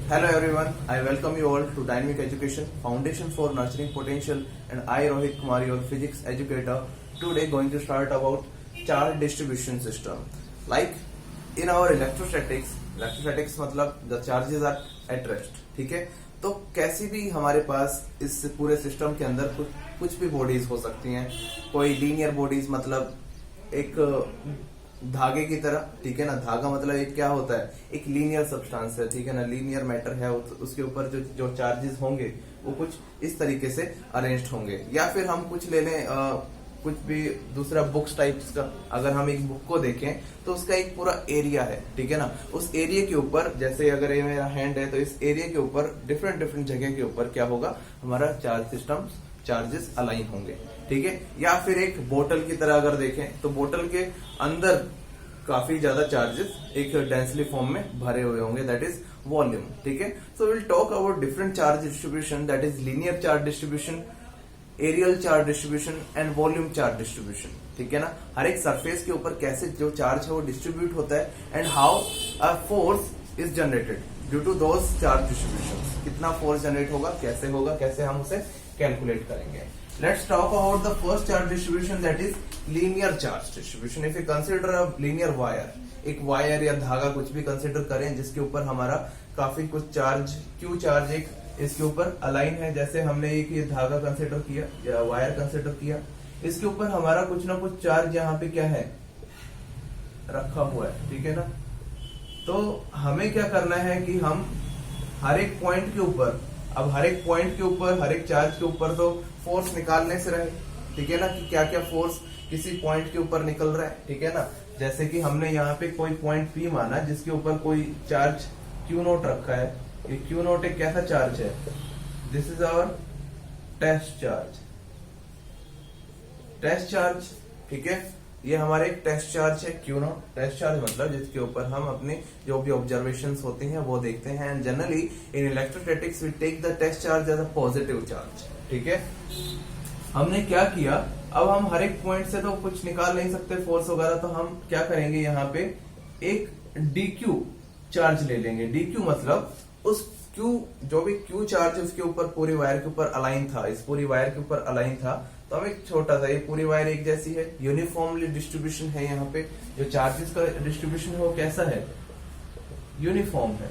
Hello everyone, I welcome you all to Dynamic Education, Foundation for Nurturing Potential, and I Rohit Kumar, your physics educator, today going to start about charge distribution system. Like in our electrostatics मतलब the charges are at rest, ठीक है। तो कैसी भी हमारे पास इस पूरे system के अंदर कुछ भी बॉडीज हो सकती हैं। कोई लीनियर बॉडीज मतलब एक धागे की तरह, ठीक है ना। धागा मतलब एक क्या होता है, एक लीनियर सब्सटेंस है, ठीक है ना। लीनियर मैटर है, उसके ऊपर जो चार्जेस होंगे वो कुछ इस तरीके से अरेंज्ड होंगे। या फिर हम कुछ ले लें कुछ भी दूसरा बुक्स टाइप्स का, अगर हम एक बुक को देखें तो उसका एक पूरा एरिया है, ठीक है ना। उस एरिया के ऊपर, जैसे अगर ये मेरा हैंड है तो इस एरिया के ऊपर डिफरेंट जगह के ऊपर क्या होगा, हमारा चार्ज सिस्टम चार्जेस अलाइन होंगे, ठीक है। या फिर एक बोतल की तरह अगर देखें तो बोतल के अंदर काफी ज्यादा चार्जेस एक डेंसली फॉर्म में भरे हुए होंगे, दैट इज वॉल्यूम, ठीक है। So will talk about different charge distribution, that is linear charge distribution, areal charge distribution and volume charge distribution, ठीक है ना। हर एक सरफेस के ऊपर कैसे जो चार्ज है वो डिस्ट्रीब्यूट होता है and how a force is generated due to those charge distribution. कितना फोर्स जनरेट होगा, कैसे हम उसे कैलकुलेट करेंगे। Let's talk about the first charge distribution, that is linear charge distribution. If you consider a linear wire, एक wire या धागा कुछ भी कंसिडर करें जिसके ऊपर हमारा काफी कुछ चार्ज क्यू चार्ज एक इसके ऊपर अलाइन है। जैसे हमने एक ये धागा कंसिडर किया या वायर कंसिडर किया, इसके ऊपर हमारा कुछ ना कुछ चार्ज यहाँ पे क्या है रखा हुआ है, ठीक है ना। तो हमें क्या करना है कि हम हर एक पॉइंट के ऊपर, अब हर एक पॉइंट के ऊपर, हर एक चार्ज के ऊपर तो फोर्स निकालने से रहे, ठीक है ना, कि क्या क्या फोर्स किसी पॉइंट के ऊपर निकल रहा है, ठीक है ना। जैसे कि हमने यहाँ पे कोई पॉइंट पी माना जिसके ऊपर कोई चार्ज क्यू नोट रखा है। ये क्यू नोट एक कैसा चार्ज है, this is our test charge, ठीक है। ये हमारे एक टेस्ट चार्ज है क्यू नॉट। टेस्ट चार्ज मतलब जिसके ऊपर हम अपने जो भी ऑब्जर्वेशंस होते हैं वो देखते हैं। And generally in electrostatics we take the test charge as a positive charge, ठीक है। हमने क्या किया, अब हम हर एक पॉइंट से तो कुछ निकाल नहीं सकते फोर्स वगैरह, तो हम क्या करेंगे, यहाँ पे एक DQ चार्ज ले लेंगे। DQ मतलब उस Q जो भी Q चार्ज उसके ऊपर पूरी वायर के ऊपर अलाइन था, इस पूरी वायर के ऊपर अलाइन था, तो हम एक छोटा सा, ये पूरी वायर एक जैसी है, यूनिफॉर्मली डिस्ट्रीब्यूशन है। यहाँ पे जो चार्जेस का डिस्ट्रीब्यूशन है वो कैसा है, यूनिफॉर्म है,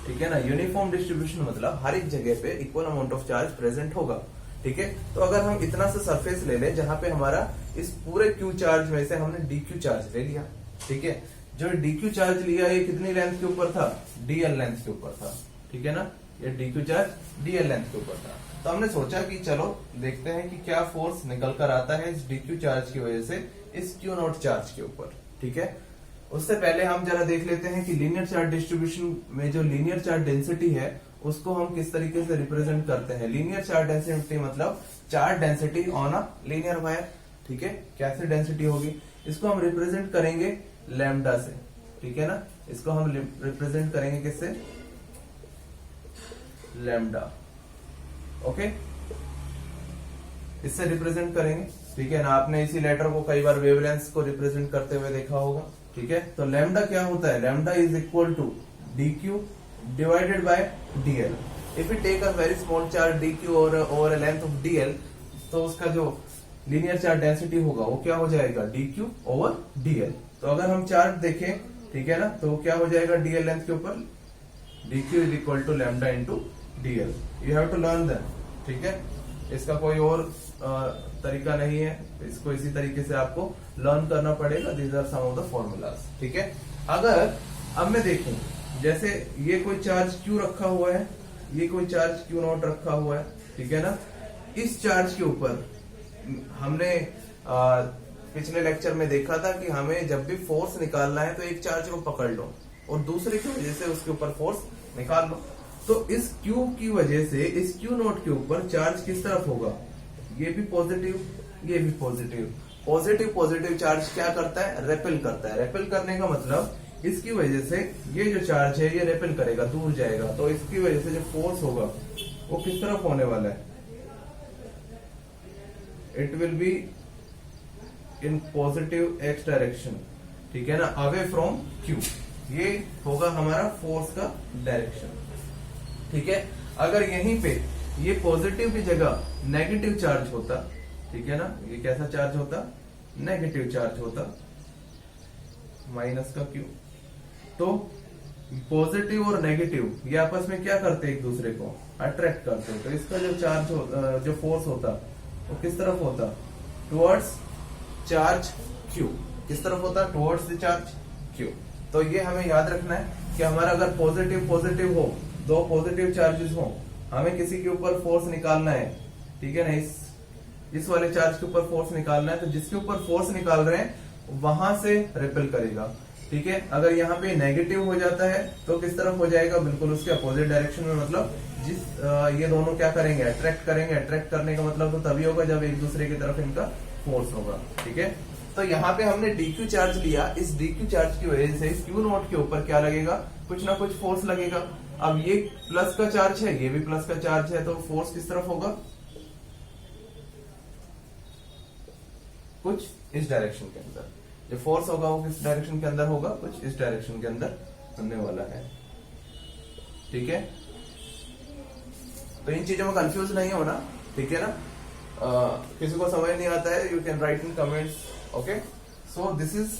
ठीक है ना। यूनिफॉर्म डिस्ट्रीब्यूशन मतलब हर एक जगह पे equal amount of charge present होगा, ठीक है। तो अगर हम इतना सा सरफेस ले लें जहां पे हमारा इस पूरे क्यू चार्ज में से हमने DQ चार्ज ले लिया, ठीक है। जो DQ चार्ज लिया ये कितनी लेंथ के ऊपर था, DL लेंथ के ऊपर था, ठीक है ना। ये DQ चार्ज DL लेंथ के ऊपर था। तो हमने सोचा कि चलो देखते हैं कि क्या फोर्स निकल कर आता है इस DQ चार्ज की वजह से इस Q नॉट चार्ज के ऊपर, ठीक है। उससे पहले हम जरा देख लेते हैं कि लीनियर चार्ज डिस्ट्रीब्यूशन में जो लीनियर चार्ज डेंसिटी है उसको हम किस तरीके से रिप्रेजेंट करते हैं। लीनियर चार्ज डेंसिटी मतलब charge density on a linear wire, ठीक है। कैसे डेंसिटी होगी, इसको हम रिप्रेजेंट करेंगे लैम्डा से, ठीक है ना। इसको हम रिप्रेजेंट करेंगे किससे, लैम्डा, ओके, इससे रिप्रेजेंट करेंगे, ठीक है ना। आपने इसी लेटर को कई बार वेवलेंथ को रिप्रेजेंट करते हुए देखा होगा, ठीक है। तो लैम्डा क्या होता है, lambda is equal to DQ divided by DL। If you take a very small charge DQ और over a length of DL, तो उसका जो लीनियर चार्ज डेंसिटी होगा वो क्या हो जाएगा, DQ ओवर DL। तो अगर हम चार्ज देखें, ठीक है ना, तो वो क्या हो जाएगा DL लेंथ के ऊपर, DQ is equal to lambda into DL। You have to learn that, ठीक है। इसका कोई और तरीका नहीं है, इसको इसी तरीके से आपको लर्न करना पड़ेगा। These are some of the formulas, ठीक है। अगर अब मैं देखूं, जैसे ये कोई चार्ज Q रखा हुआ है, ये कोई चार्ज Q नॉट रखा हुआ है, ठीक है ना। इस चार्ज के ऊपर हमने पिछले लेक्चर में देखा था कि हमें जब भी फोर्स निकालना है तो एक चार्ज को पकड़ लो और दूसरे की वजह से उसके ऊपर फोर्स निकाल लो। तो इस Q की वजह से इस Q नॉट के ऊपर चार्ज किस तरफ होगा, ये भी पॉजिटिव, ये भी पॉजिटिव। पॉजिटिव चार्ज क्या करता है, रेपेल करता है। रेपेल करने का मतलब इसकी वजह से ये जो चार्ज है ये रेपेल करेगा, दूर जाएगा। तो इसकी वजह से जो फोर्स होगा वो किस तरफ होने वाला है, it will be in positive x direction, ठीक है ना, अवे फ्रॉम Q। ये होगा हमारा फोर्स का डायरेक्शन, ठीक है। अगर यहीं पे ये पॉजिटिव की जगह नेगेटिव चार्ज होता, ठीक है ना, ये कैसा चार्ज होता, नेगेटिव चार्ज होता, माइनस का क्यू, तो पॉजिटिव और नेगेटिव ये आपस में क्या करते हैं, एक दूसरे को अट्रैक्ट करते हैं। तो इसका जो चार्ज जो फोर्स होता वो किस तरफ होता, टुवर्ड्स चार्ज क्यू। किस तरफ होता, टुवर्ड्स द चार्ज क्यू। तो ये हमें याद रखना है कि हमारा अगर पॉजिटिव पॉजिटिव हो, दो पॉजिटिव चार्जेस हो, हमें किसी के ऊपर फोर्स निकालना है, ठीक है ना, इस वाले चार्ज के ऊपर फोर्स निकालना है। तो जिसके ऊपर फोर्स निकाल रहे हैं वहां से रिपेल करेगा, ठीक है। अगर यहाँ पे नेगेटिव हो जाता है तो किस तरफ हो जाएगा, बिल्कुल उसके अपोजिट डायरेक्शन में, मतलब ये दोनों क्या करेंगे, अट्रैक्ट करेंगे। अट्रैक्ट करने का मतलब तो तभी होगा जब एक दूसरे की तरफ इनका फोर्स होगा, ठीक है। तो यहाँ पे हमने डीक्यू चार्ज लिया, इस डीक्यू चार्ज की वजह से क्यू नॉट के ऊपर क्या लगेगा, कुछ ना कुछ फोर्स लगेगा। अब ये प्लस का चार्ज है, ये भी प्लस का चार्ज है, तो फोर्स किस तरफ होगा, कुछ इस डायरेक्शन के अंदर। जो फोर्स होगा वो किस डायरेक्शन के अंदर होगा, कुछ इस डायरेक्शन के अंदर होने वाला है, ठीक है। तो इन चीजों में कंफ्यूज नहीं होना, ठीक है ना। किसी को समझ नहीं आता है, you can write in comments, okay. So this is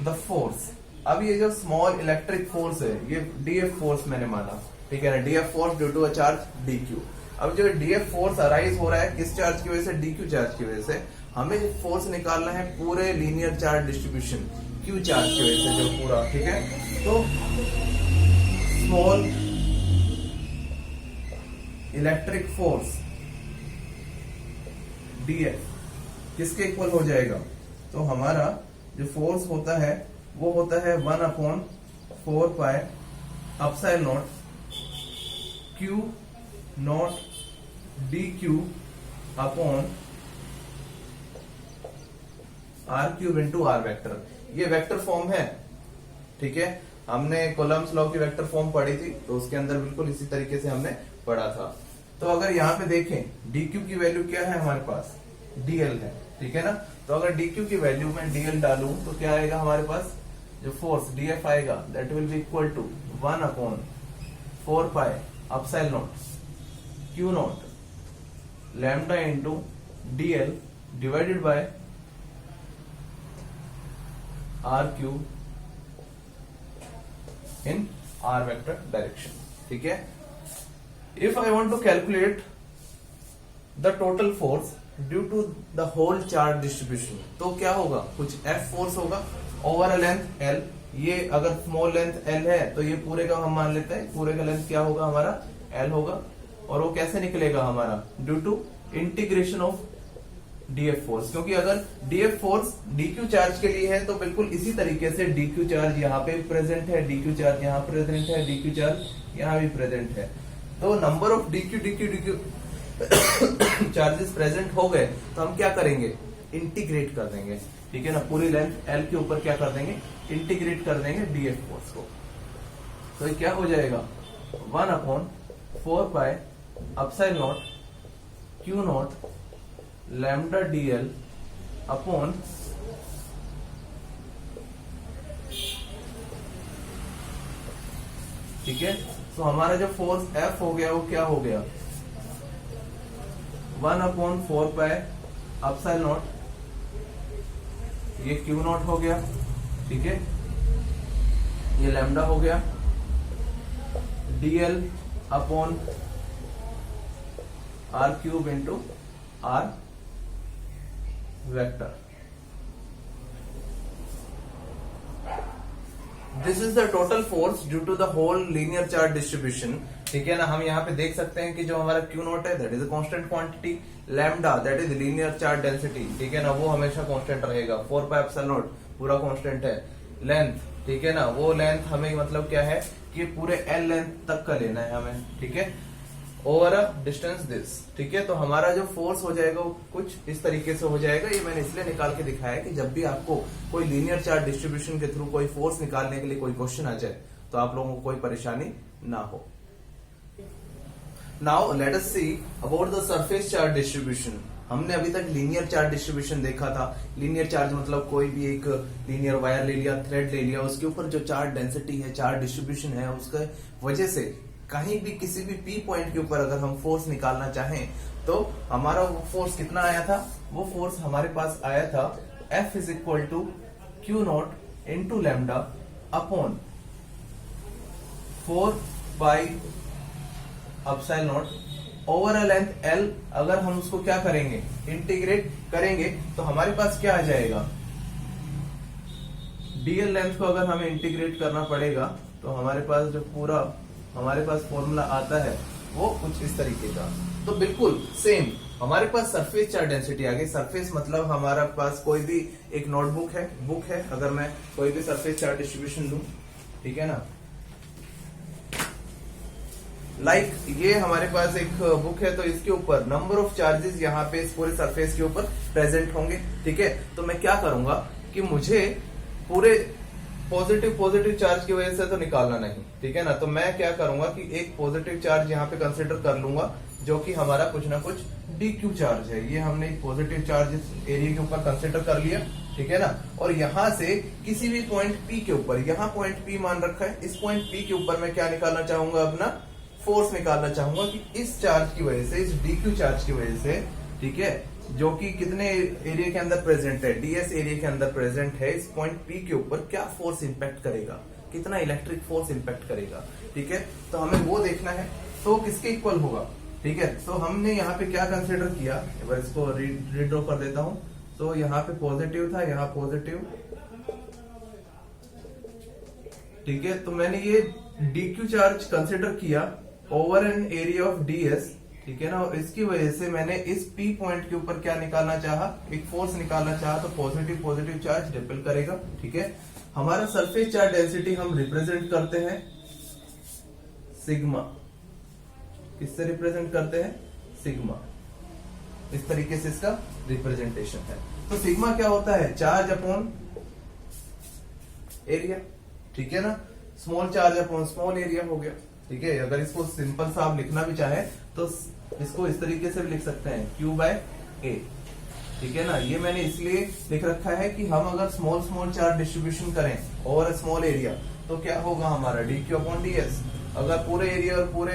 the force. अब ये जो स्मॉल इलेक्ट्रिक फोर्स है, ये डीएफ फोर्स मैंने माना, ठीक है ना, DF force due to a charge DQ. अब जो डीएफ फोर्स अराइज हो रहा है किस चार्ज की वजह से, डीक्यू चार्ज की वजह से। हमें फोर्स निकालना है पूरे linear charge distribution Q charge की वजह से, जो पूरा, ठीक है। तो स्मॉल इलेक्ट्रिक फोर्स डीएफ किसके इक्वल हो जाएगा, तो हमारा जो फोर्स होता है वो होता है 1/4 pi epsilon naught Q naught D Q upon R cube into R vector. ये वेक्टर फॉर्म है, ठीक है। हमने कोलम्स लॉ की वेक्टर फॉर्म पढ़ी थी, तो उसके अंदर बिल्कुल इसी तरीके से हमने पढ़ा था। तो अगर यहाँ पे देखें डीक्यू की वैल्यू क्या है हमारे पास, डीएल है, ठीक है ना। तो अगर डीक्यू की वैल्यू में डीएल डालूं तो क्या आएगा हमारे पास, जो फोर्स डीएफ आएगा that will be equal to 1/4 pi epsilon naught Q naught lambda into DL divided by R cube in R vector direction, ठीक है। If I want to calculate the total force due to the whole charge distribution, तो क्या होगा, कुछ F force होगा over a length L. ये अगर small length L है तो ये पूरे का हम मान लेते हैं, पूरे का लेंथ क्या होगा हमारा, एल होगा। और वो कैसे निकलेगा हमारा, due to integration of DF force, क्योंकि अगर डीएफ फोर्स डीक्यू चार्ज के लिए है तो बिल्कुल इसी तरीके से डीक्यू चार्ज यहाँ पे प्रेजेंट है, डीक्यू चार्ज यहाँ प्रेजेंट है, डीक्यू चार्ज यहाँ भी प्रेजेंट है। तो number of DQ charges present हो गए तो हम क्या करेंगे, इंटीग्रेट कर देंगे, ठीक है ना। पूरी लेंथ एल के ऊपर क्या कर देंगे, इंटीग्रेट कर देंगे डीएफ फोर्स को। तो ये क्या हो जाएगा, 1/4 pi epsilon naught Q naught lambda DL upon ठीक है। तो हमारा जो फोर्स एफ हो गया वो क्या हो गया, 1/4 पाई एप्सिलॉन नॉट, ये क्यू नॉट हो गया, ठीक है, ये लैम्डा हो गया, DL upon R cube into R vector. This is the total force due to the whole linear charge distribution, ठीक है ना। हम यहाँ पे देख सकते हैं कि जो हमारा क्यू नॉट है that is a constant quantity, lambda that is linear charge density, ठीक है ना, वो हमेशा कांस्टेंट रहेगा। 4 पाई एप्सिलॉन नॉट पूरा कांस्टेंट है। लेंथ, ठीक है ना, वो लेंथ हमें मतलब क्या है कि पूरे एल लेंथ तक का लेना है हमें, ठीक है, ओवर अ डिस्टेंस दिस, ठीक है। तो हमारा जो फोर्स हो जाएगा वो कुछ इस तरीके से हो जाएगा। ये मैंने इसलिए निकाल के दिखाया है कि जब भी आपको कोई लीनियर चार्ज डिस्ट्रीब्यूशन के थ्रू कोई फोर्स निकालने के लिए कोई क्वेश्चन आ जाए तो आप लोगों को कोई परेशानी ना हो। Now let us see about the surface charge distribution. हमने अभी तक लीनियर चार्ज डिस्ट्रीब्यूशन देखा था। लीनियर चार्ज मतलब कोई भी एक लीनियर वायर ले लिया, थ्रेड ले लिया, उसके ऊपर जो चार्ज डेंसिटी है, चार्ज डिस्ट्रीब्यूशन है, उसके वजह से कहीं भी किसी भी पी पॉइंट के ऊपर अगर हम फोर्स निकालना चाहें तो हमारा वो फोर्स कितना आया था, वो फोर्स हमारे पास आया था F is equal to Q not into lambda upon 4 by epsilon not over a length L। अगर हम उसको क्या करेंगे, इंटीग्रेट करेंगे तो हमारे पास क्या आ जाएगा, डीएल लेंथ को अगर हमें इंटीग्रेट करना पड़ेगा तो हमारे पास जो पूरा हमारे पास फॉर्मूला आता है वो कुछ इस तरीके का। तो बिल्कुल सेम हमारे पास सरफेस चार्ज डेंसिटी आ गई। सरफेस मतलब हमारे पास कोई भी एक नोटबुक है, बुक है, अगर मैं कोई भी सरफेस चार्ज डिस्ट्रीब्यूशन लूं, ठीक है ना, लाइक ये हमारे पास एक बुक है तो इसके ऊपर नंबर ऑफ चार्जेस यहाँ पे इस पूरे सरफेस के ऊपर प्रेजेंट होंगे, ठीक है। तो मैं क्या करूंगा कि मुझे पूरे पॉजिटिव चार्ज की वजह से तो निकालना नहीं, ठीक है ना, तो मैं क्या करूंगा कि एक पॉजिटिव चार्ज यहाँ पे कंसिडर कर लूंगा जो कि हमारा कुछ ना कुछ डीक्यू चार्ज है। ये हमने एक पॉजिटिव चार्ज इस एरिया के ऊपर कंसिडर कर लिया, ठीक है ना। और यहाँ से किसी भी पॉइंट पी के ऊपर, यहाँ पॉइंट पी मान रखा है, इस पॉइंट पी के ऊपर मैं क्या निकालना चाहूंगा, अपना फोर्स निकालना चाहूंगा कि इस चार्ज की वजह से, इस डीक्यू चार्ज की वजह से, ठीक है, जो कि कितने एरिया के अंदर प्रेजेंट है, डीएस एरिया के अंदर प्रेजेंट है, इस पॉइंट पी के ऊपर क्या फोर्स इंपैक्ट करेगा, कितना इलेक्ट्रिक फोर्स इंपैक्ट करेगा, ठीक है। तो हमें वो देखना है, तो किसके इक्वल होगा, ठीक है। तो हमने यहाँ पे क्या कंसिडर किया, एक बार इसको रीड्रॉ कर देता हूं। तो यहाँ पे पॉजिटिव था, यहाँ पॉजिटिव, ठीक है। तो मैंने ये डीक्यू चार्ज कंसिडर किया over an area of DS, ठीक है ना, और इसकी वजह से मैंने इस पी पॉइंट के ऊपर क्या निकालना चाहा, एक फोर्स निकालना चाहा, तो पॉजिटिव चार्ज रिपेल करेगा, ठीक है। हमारा सरफेस चार्ज डेंसिटी हम रिप्रेजेंट करते हैं सिग्मा, किससे रिप्रेजेंट करते हैं, सिग्मा, इस तरीके से इसका रिप्रेजेंटेशन है। तो सिग्मा क्या होता है, चार्ज अपॉन एरिया, ठीक है ना, small charge upon small area हो गया, ठीक है। अगर इसको सिंपल सा आप लिखना भी चाहे तो इसको इस तरीके से भी लिख सकते हैं, Q बाय A, ठीक है ना। ये मैंने इसलिए लिख रखा है कि हम अगर स्मॉल चार्ज डिस्ट्रीब्यूशन करें ओवर स्मॉल एरिया तो क्या होगा हमारा DQ अपॉन DS। अगर पूरे एरिया और पूरे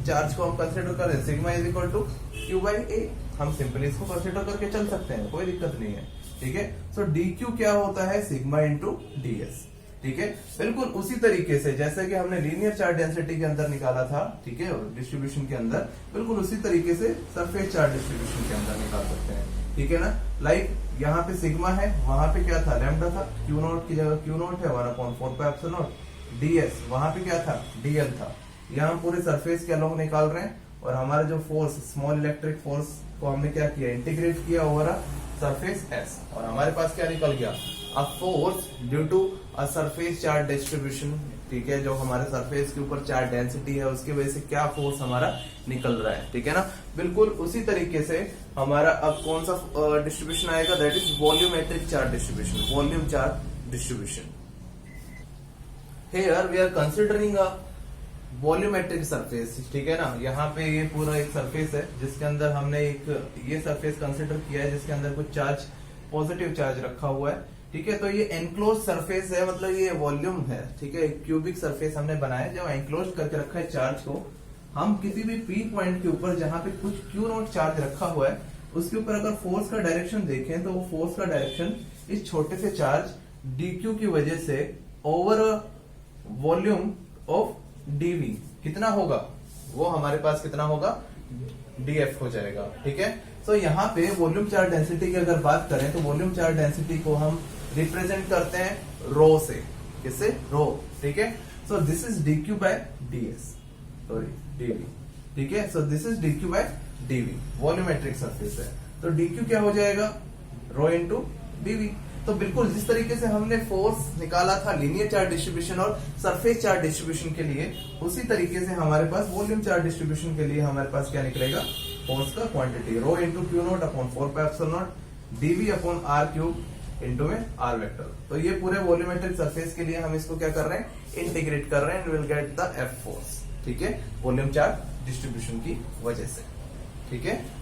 चार्ज को हम कंसिडर करें, sigma is equal to Q by A, हम सिंपली इसको कंसिडर करके चल सकते हैं, कोई दिक्कत नहीं है, ठीक है। सो DQ क्या होता है, सिग्मा इंटू DS, ठीक है। बिल्कुल उसी तरीके से जैसे कि हमने लीनियर चार्ज डेंसिटी के अंदर निकाला था, ठीक है, डिस्ट्रीब्यूशन के अंदर, बिल्कुल उसी तरीके से सरफेस चार्ज डिस्ट्रीब्यूशन के अंदर निकाल सकते हैं, ठीक है ना। लाइक यहाँ पे सिग्मा है, वहां पे क्या था, लैम्डा था, क्यू नॉट की जगह क्यू नॉट है, 1/4 पाई एप्सिलॉन नॉट, डीएस वहां पे क्या था, डीएल था। यहाँ हम पूरे सरफेस के अलोंग निकाल रहे हैं और हमारा जो फोर्स, स्मॉल इलेक्ट्रिक फोर्स को हमने क्या किया, इंटीग्रेट किया ओवर सरफेस एस, और हमारे पास क्या निकल गया, a force due to a surface charge distribution, ठीक है, जो हमारे सरफेस के ऊपर चार्ज डेंसिटी है उसकी वजह से क्या फोर्स हमारा निकल रहा है, ठीक है ना। बिल्कुल उसी तरीके से हमारा अब कौन सा डिस्ट्रीब्यूशन आएगा, that is volumetric charge distribution, volume charge distribution. Here we are considering a volumetric surface, ठीक है ना। यहाँ पे ये पूरा एक सरफेस है जिसके अंदर हमने एक ये सरफेस कंसिडर किया है जिसके अंदर कुछ चार्ज, पॉजिटिव चार्ज रखा हुआ है, ठीक है। तो ये एनक्लोज सरफेस है, मतलब ये वॉल्यूम है, ठीक है, क्यूबिक सरफेस हमने बनाया जो एनक्लोज करके रखा है चार्ज को। हम किसी भी पी पॉइंट के ऊपर जहां पे कुछ क्यू नॉट चार्ज रखा हुआ है उसके ऊपर अगर फोर्स का डायरेक्शन देखें तो वो फोर्स का डायरेक्शन इस छोटे से चार्ज डीक्यू की वजह से ओवर वॉल्यूम ऑफ डीवी कितना होगा, वो हमारे पास कितना होगा, डीएफ हो जाएगा, ठीक है। तो यहाँ पे वॉल्यूम चार्ज डेंसिटी की अगर बात करें तो वॉल्यूम चार्ज डेंसिटी को हम रिप्रेजेंट करते हैं रो से, किससे, रो, ठीक है। So this is DQ by DS, sorry DV, ठीक है। So this is DQ by DV, volumetric surface है, तो डीक्यू क्या हो जाएगा, रो इंटू डीवी। तो बिल्कुल जिस तरीके से हमने फोर्स निकाला था लीनियर चार्ज डिस्ट्रीब्यूशन और सरफेस चार्ज डिस्ट्रीब्यूशन के लिए, उसी तरीके से हमारे पास वॉल्यूम चार्ज डिस्ट्रीब्यूशन के लिए हमारे पास क्या निकलेगा, फोर्स का quantity, rho into Q naught upon 4 pi epsilon naught DV upon R cube into में आर वेक्टर। तो ये पूरे वॉल्यूमेट्रिक सरफेस के लिए हम इसको क्या कर रहे हैं, इंटीग्रेट कर रहे हैं, and will get the F force, ठीक है, वॉल्यूम चार्ज डिस्ट्रीब्यूशन की वजह से, ठीक है।